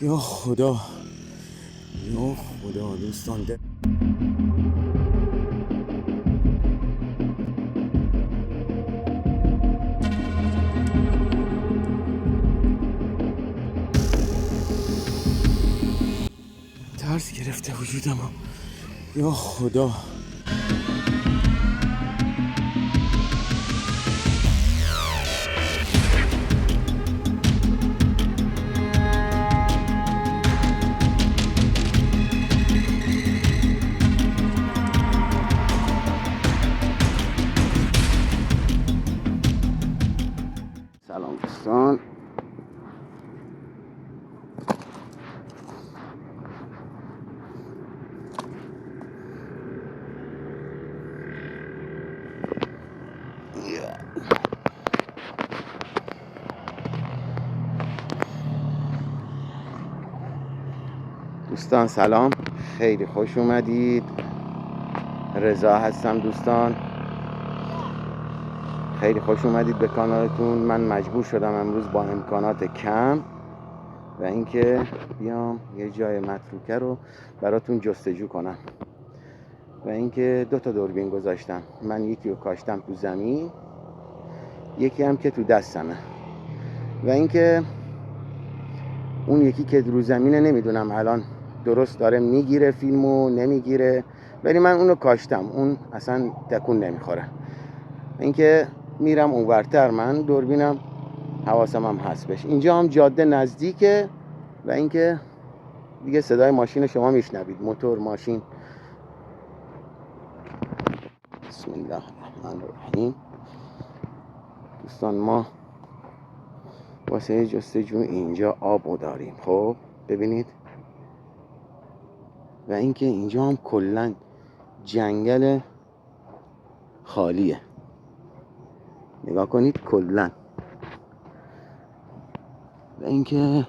یا خدا، یا خدا دوستان. ترس گرفته وجودم. یا خدا. سلام دوستان. دوستان سلام، خیلی خوش اومدید. رضا هستم دوستان، خیلی خوش اومدید به کانالتون. من مجبور شدم امروز با امکانات کم و اینکه بیام یه جای متروکه رو براتون جستجو کنم و اینکه 2 تا دوربین گذاشتم. من یکی رو کاشتم تو زمین، یکی هم که تو دستمه و اینکه اون یکی که رو زمینه نمیدونم الان درست داره میگیره فیلمو نمیگیره، ولی من اونو کاشتم، اون اصلا تکون نمیخوره. اینکه میرم اونورتر، من دوربینم حواسم هم هست بهش. اینجا هم جاده نزدیکه و اینکه دیگه صدای ماشین شما میشنوید، موتور، ماشین. بسم الله الرحمن الرحیم. دوستان ما واسه جستجو اینجا آبو داریم. خب ببینید، و اینکه اینجا هم کلا جنگل خالیه. نگاه کنید کلا. و اینکه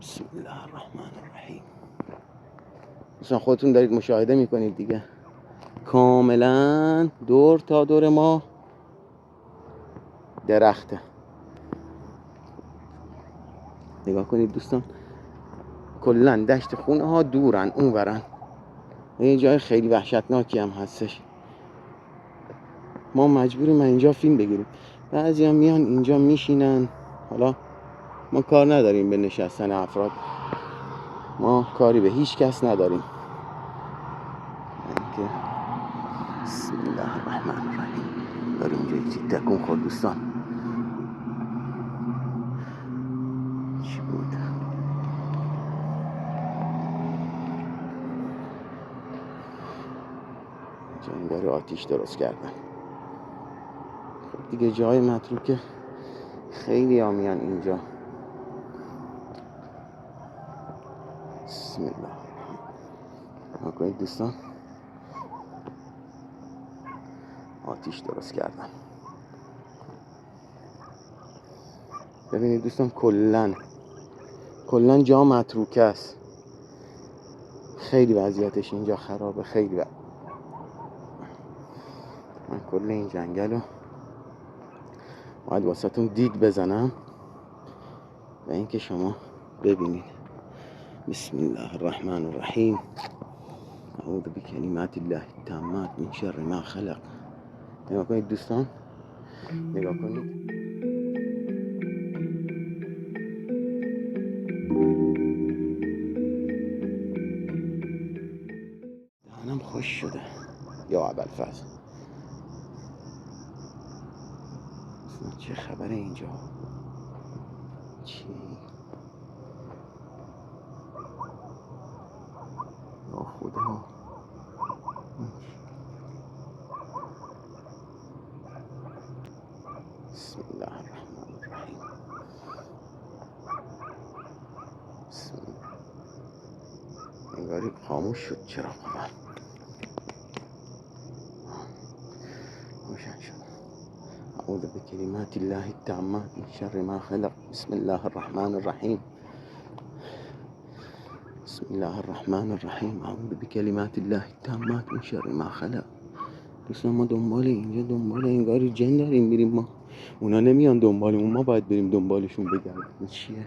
بسم الله الرحمن الرحیم. مثلا خودتون دارید مشاهده میکنید دیگه، کاملا دور تا دور ما درخته. نگاه کنید دوستان، کلا دشت خونه ها دورن اون ورن. یه جای خیلی وحشتناکی هم هستش. ما مجبوریم اینجا فیلم بگیریم. بعضی هم میان اینجا میشینن. حالا ما کار نداریم به نشستن افراد، ما کاری به هیچ کس نداریم. اینکه بسم الله الرحمن الرحیم. داریم اینجا یکی تکون خورد دوستان. چی بود؟ جنگار آتیش درست کردن. خب دیگه جای متروکه، خیلی ها میان اینجا. بسم الله. نکنید دوستان، آتیش درست کردن. ببینید دوستان، کلن جا متروکه است. خیلی وضعیتش اینجا خرابه، خیلی من کل این جنگل رو باید واسهتون دید بزنم و اینکه شما ببینید. بسم الله الرحمن الرحیم. اعوذ بکلمات الله التامات من شر ما خلق. نگاه کنید دوستان، نگاه کنید. دهنم خوش شده یا ابوالفضل. چه خبره اینجا؟ چی؟ یا خدا. بسم الله الرحمن الرحیم. بسم الله. انگاری خاموش شد چراغ من. روشن شد. اعوذ بکلمات الله التامات من شر ما خلق. بسم الله الرحمن الرحیم. بسم الله الرحمن الرحیم. اعوذ بکلمات الله التامات من شر ما خلق. دوستان ما اینجا دنبال انگاری جن داریم میریم. ما اونا نمیان دنبالمون، ما باید بریم دنبالشون بگردیم. چیه؟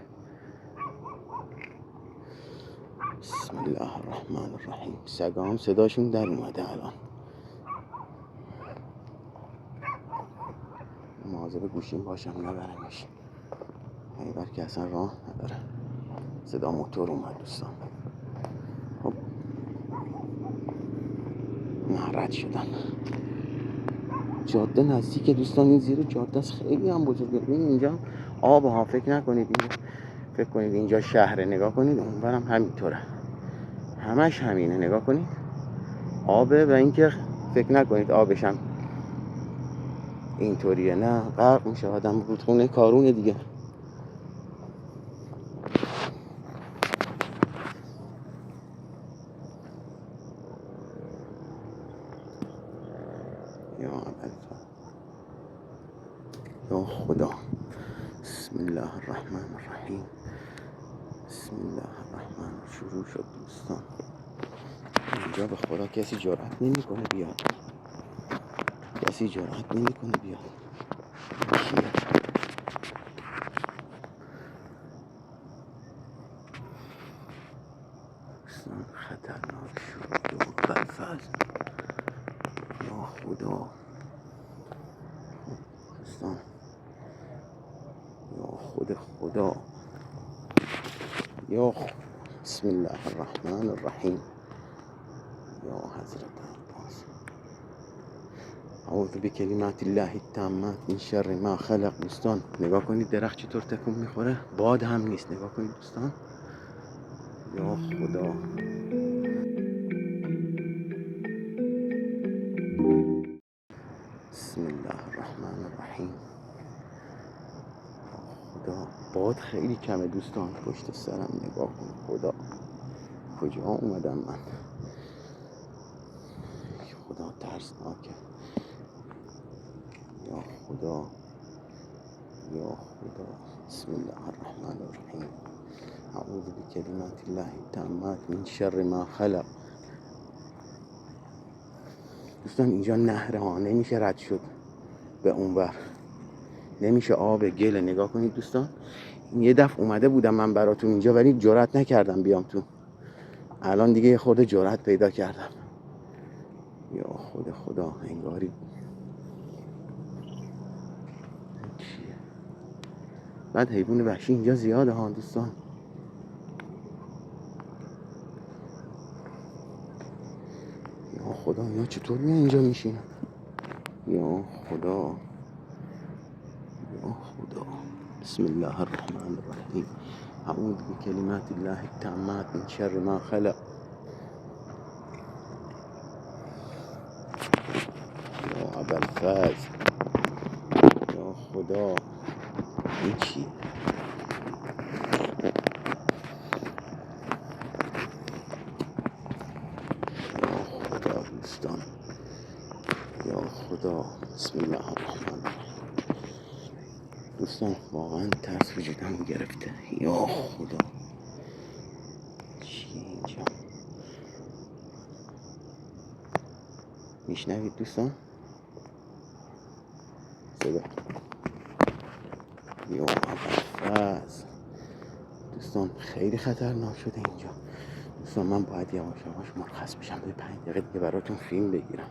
بسم الله الرحمن الرحیم. سگام صداشون در اومده الان. مواظب گوشیم باشم نبرمش. اینور که اصلا راه نداره. صدا موتور اومد دوستان. خب رد شدن. جاده نزدیک دوستان. این زیر جاده است، خیلی هم بزرگه. ببین اینجا آب ها، فکر نکنید اینجا، فکر کنید اینجا شهره. نگاه کنید اونورم همینطوره، همش همینه. نگاه کنید آبه، و اینکه فکر نکنید آبش هم اینطوریه، نه غرق میشه آدم. رودخونه کارونه دیگه. یا خدا. بسم الله الرحمن الرحیم. بسم الله الرحمن. شروع شد دوستان. اینجا به خدا کسی جرأت نمیکنه بیاد. کسی جرأت نمیکنه بیاد. دوستان خطرناک شد و بدفعل. یا خدا دوستان. یا خدا. یا بسم الله الرحمن الرحیم. یا حضرت عباس. اعوذ بکلمات الله التامات من شر ما خلق. دوستان نگاه کنید درخت چطور تکون میخوره، باد هم نیست. نگاه کنید دوستان. یا خدا. بسم الله الرحمن الرحیم. خدا. باد خیلی کمه دوستان. پشت سرم نگاه کن. خدا کجا اومدم من؟ خدا ترسناکه. یا خدا. یا خدا. بسم الله الرحمن الرحیم. اعوذ بکلمات الله التامات من شر ما خلق. دوستان اینجا نهره ها، نمیشه رد شد به اونور، نمیشه. آب گله. نگاه کنید دوستان. یه دفعه اومده بودم من براتون اینجا، ولی جرئت نکردم بیام تو. الان دیگه یه خورده جرأت پیدا کردم. یا خدا. انگاری چیه؟ بعد حیوان وحشی اینجا زیاده ها دوستان. یا خدا. اینا چطور میان اینجا میشینن؟ یا خدا. بسم الله الرحمن الرحیم. اعوذ بکلمات الله التامات من شر ما خلق. یا ابوالفضل. یا خدا. این چیه؟ یا خدا دوستان. یا خدا. بسم الله الرحمن الرحیم. دوستان واقعا ترس وجودم گرفته. یا خدا. چی اینجا؟ میشنوید دوستان صدا؟ یا ابوالفضل. دوستان خیلی خطرناک شده اینجا. دوستان من باید یواش مرخص بشم. به 5 دقیقه دیگه براتون فیلم بگیرم.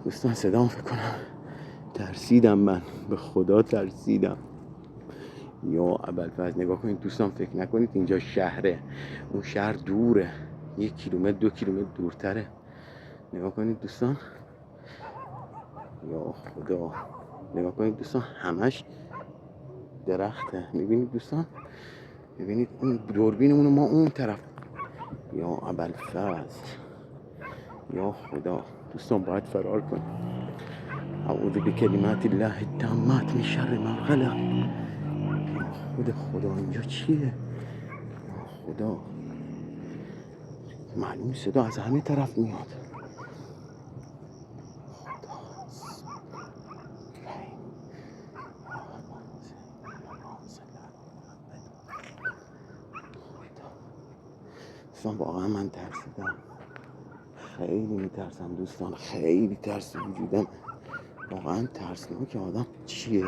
دوستان صدام فکر کنم ترسیدم. من به خدا ترسیدم. یا ابوالفضل. نگاه کنید دوستان. فکر نکنید اینجا شهره. اون شهر دوره، 1 کیلومتر 2 کیلومتر دورتره. نگاه کنید دوستان. یا خدا. نگاه کنید دوستان. همش درخته. میبینید دوستان؟ میبینید اون دوربینمون ما اون طرف. یا ابوالفضل. یا خدا. دوستان باید فرار کنیم. اعوذ بکلمات الله التامات من شر ما خلق. خدا اینجا چیه؟ یا خدا. معلوم صدا از همه طرف میاد. دوستان واقعا من ترسیدم. خیلی میترسم دوستان. خیلی ترس وجودم. واقعا ترسناکه. آدم چیه؟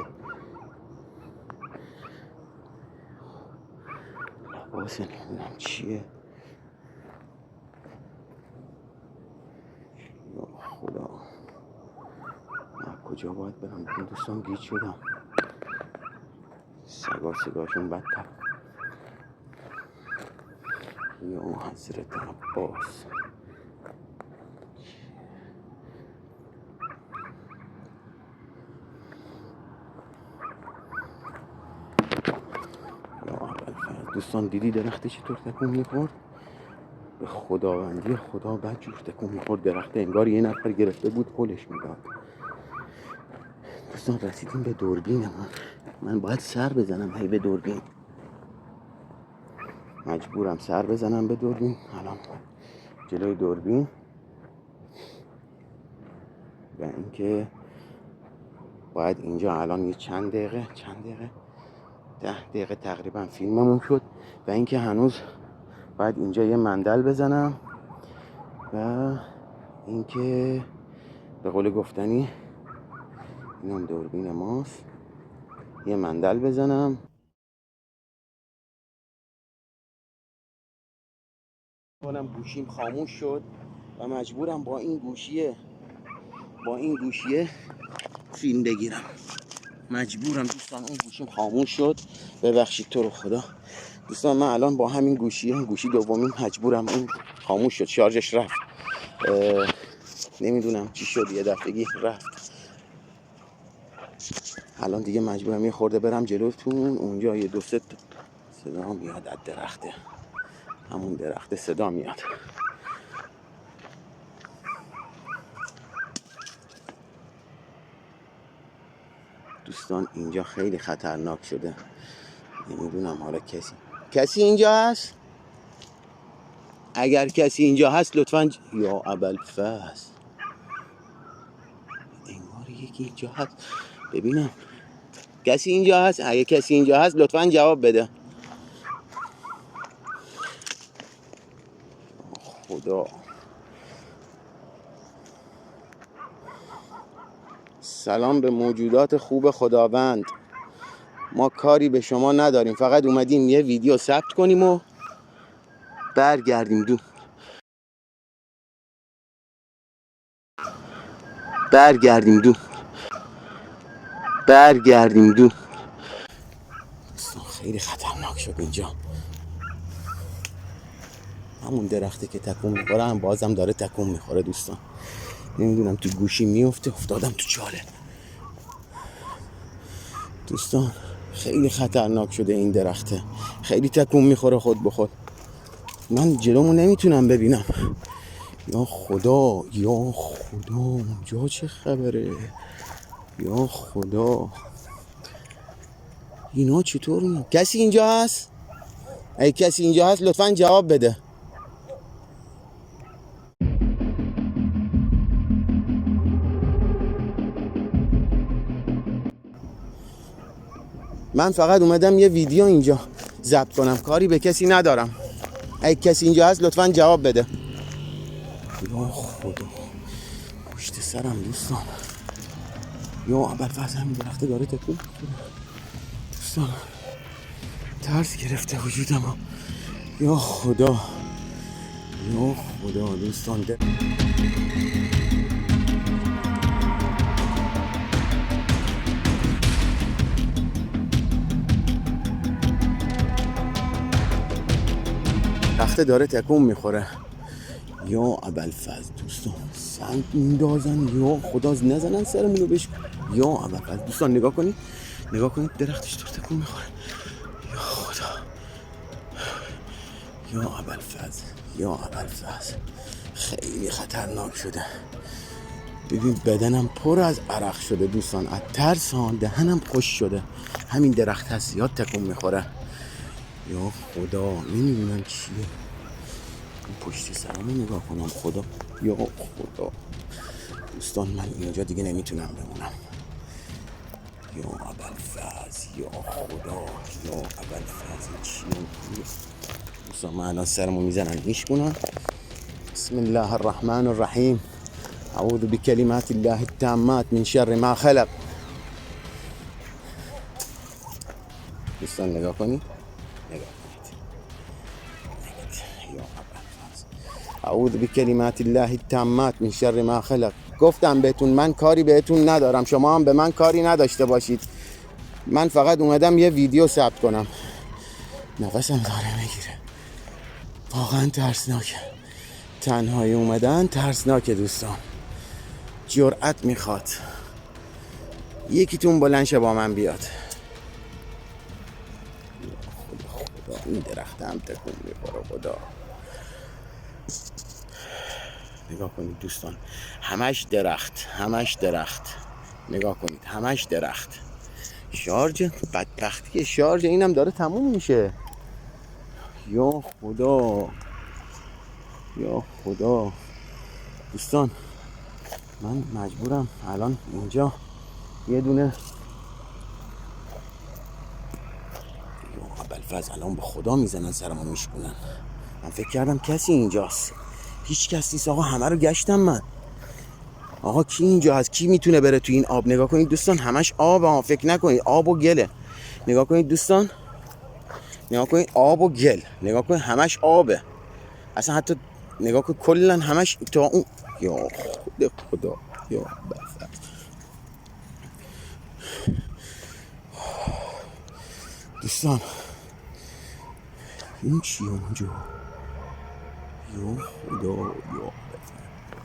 واسه نمیدونم چیه. یا خدا من کجا باید برم؟ این دوستان گیج شدم. سگا صداشون بدتر. یا حضرت عباس. دوستان دیدی درخته چطور تکون میخورد؟ به خداوندی خدا بدجور تکون میخورد درخته، انگار یه نفر گرفته بود هلش میداد. دوستان رسیدیم به دوربین. من باید سر بزنم هی به دوربین، مجبورم سر بزنم به دوربین. الان جلوی دوربین و اینکه باید اینجا الان یه چند دقیقه 10 دقیقه تقریبا فیلممون شد و اینکه هنوز باید اینجا یه مندل بزنم و اینکه به قول گفتنی اینم دوربین ماست، یه مندل بزنم. حالم گوشیم خاموش شد و مجبورم با این گوشیه فیلم بگیرم. مجبورم دوستان، اون گوشیم خاموش شد، ببخشید تو رو خدا. دوستان من الان با همین گوشی دومیم مجبورم، این خاموش شد، شارژش رفت، نمیدونم چی شد، یه دفعگی رفت. الان دیگه مجبورم یه خورده برم جلوتون، اونجا یه 2-3 صدا میاد از درخته، همون درخته صدا میاد. دوستان اینجا خیلی خطرناک شده، نمیدونم حالا کسی اینجا هست؟ اگر کسی اینجا هست لطفاً یا ابوالفضل، انگار یکی اینجا هست، ببینم کسی اینجا هست؟ اگه کسی اینجا هست لطفاً جواب بده. خدا سلام به موجودات خوب خداوند. ما کاری به شما نداریم، فقط اومدیم یه ویدیو ثبت کنیم و برگردیم دو. خیلی خطرناک شد اینجا. همون درخته که تکون میخوره هم بازم داره تکون میخوره دوستان. نمیدونم تو گوشی میفته، افتادم تو چاله. دوستان خیلی خطرناک شده این درخته، خیلی تکون میخوره خود به خود. من جلومو نمیتونم ببینم. یا خدا اونجا چه خبره؟ یا خدا اینا چطور میاد؟ کسی اینجا هست؟ اگه کسی اینجا هست لطفاً جواب بده. من فقط اومدم یه ویدیو اینجا ضبط کنم، کاری به کسی ندارم. اگه کسی اینجا هست لطفاً جواب بده. یا خدا پشت سرم دوستان. یا ابوالفضل همین درخته داره تکون دوستان، ترس گرفته وجودم. یا خدا دوستان. درخته داره تکون میخوره. یا ابوالفضل دوستان سنگ میندازن، یا خدا نزنن سرمونو بش. یا ابوالفضل دوستان نگاه کنید درختش داره تکون میخوره. یا خدا یا ابوالفضل خیلی خطرناک شده. ببین بدنم پر از عرق شده دوستان، از ترس دهنم خوش شده. همین درخت هست یا تکون میخوره. یا خدا نمیدونم چیه. پشت سرمو نگاه کنم خدا. یا خدا دوستان من اینجا دیگه نمیتونم بمونم. یا ابوالفضل یا خدا یا ابوالفضل چیه دوستان؟ من الان سرمو میزنم میشکنم. بسم الله الرحمن الرحیم. اعوذ بکلمات الله التامات من شر ما خلق. دوستان نگاه کنید. اعوذ بکلمات الله التامات من شر ما خلق. گفتم بهتون من کاری بهتون ندارم، شما هم به من کاری نداشته باشید. من فقط اومدم یه ویدیو ثبت کنم. نفسم داره میگیره، واقعا ترسناکه. تنهایی اومدن ترسناکه دوستان. جرأت میخواد یکیتون بلند شه با من بیاد. خدا این درخت هم تکون میخوره. خدا نگاه کنید دوستان، همش درخت. نگاه کنید همش درخت. شارژ بدبختی شارژ اینم داره تموم میشه. یا خدا دوستان، من مجبورم الان اینجا یه دونه ابوالفضل الان به خدا میزنن سرمو میشکنن. من فکر کردم کسی اینجاست، هیچ کس نیست آقا. همه رو گشتم من. آقا کی اینجا هست؟ کی میتونه بره تو این آب؟ نگاه کنید دوستان، همش آب. فکر نکنید آب و گله. نگاه کنید دوستان، نگاه کنید آب و گل. نگاه کنید همش آبه. اصلا حتی نگاه کنید کلا همش تا اون. یا خدا یا بفر. دوستان این چیه اونجا؟ یا خدا یا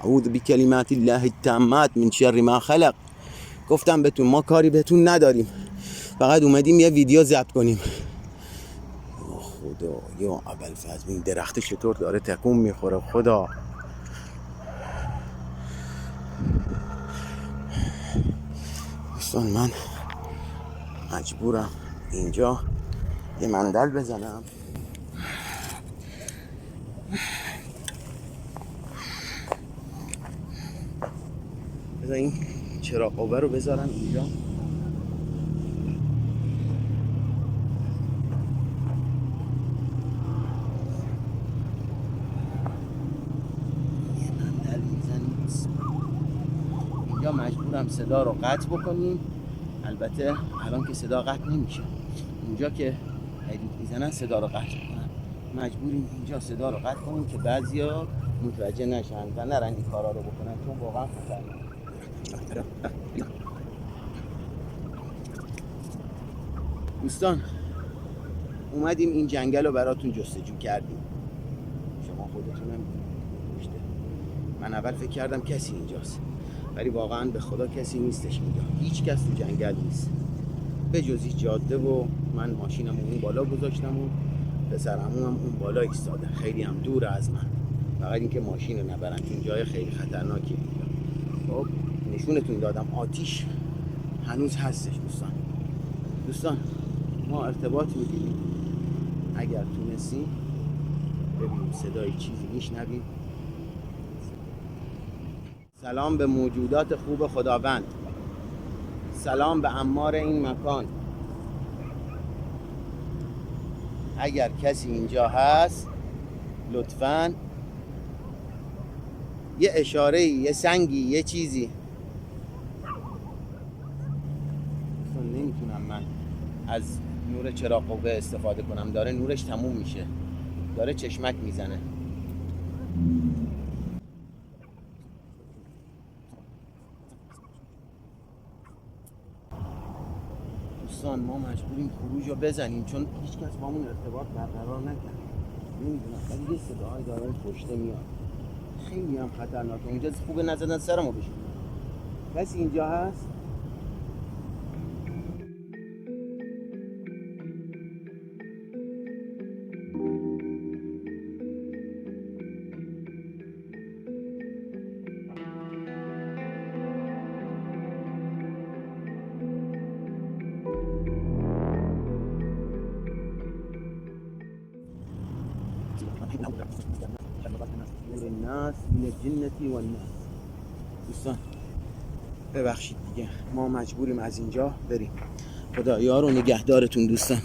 اعوذ بکلمات الله التامات من شر ما خلق. گفتم بهتون ما کاری بهتون نداریم، فقط اومدیم یه ویدیو ضبط کنیم. یا خدا یا ابوالفضل، این درخت چطور داره تکون میخوره. خدا دوستان، من مجبورم اینجا یه مندل بزنم. بذار این چراغ قوه رو بذارم اینجا. یه مندل میزنیم اینجا. مجبورم صدا رو قطع بکنیم. البته الان که صدا قطع نمیشه، اونجا که ادیت میزنن صدا رو قطع میکنن. مجبوریم اینجا صدا رو قطع کنیم که بعضیا متوجه نشن و نرن این کارا رو بکنن، چون واقعا خطرناکه. دوستان اومدیم این جنگل رو براتون جستجو کردیم. شما خودتونم می‌دونید. من اول فکر کردم کسی اینجاست، ولی واقعا به خدا کسی نیستش اینجا. هیچ کس تو جنگل نیست به جز این جاده. و من ماشینم اون بالا گذاشتم و پسرعموم هم اون بالا ایستاده، خیلی هم دور از من. فقط اینکه ماشین رو نبرن، چون جای خیلی خطرناکیه اینجا. خب نشونتون دادم آتیش هنوز هستش دوستان. ما ارتباط میگیریم، اگر تونستیم ببینیم صدای چیزی میشنویم. سلام به موجودات خوب خداوند، سلام به عمار این مکان. اگر کسی اینجا هست لطفاً یه اشاره، یه سنگی، یه چیزی. نمیتونم من از نور چراغ قوه استفاده کنم، داره نورش تموم میشه، داره چشمک میزنه. دوستان ما مجبوریم خروج رو بزنیم، چون هیچ کس با همون ارتباط برقرار نکرد. نمیدونم ولی یه صداهایی داره پشته میاد، خیلی هم خطرناکه. اونجا خوبه نزدن سرمو بشون. کسی اینجا هست؟ الناس من الجنة والناس. دوستان ببخشید دیگه، ما مجبوریم از اینجا بریم. خدا یار و نگهدارتون دوستان.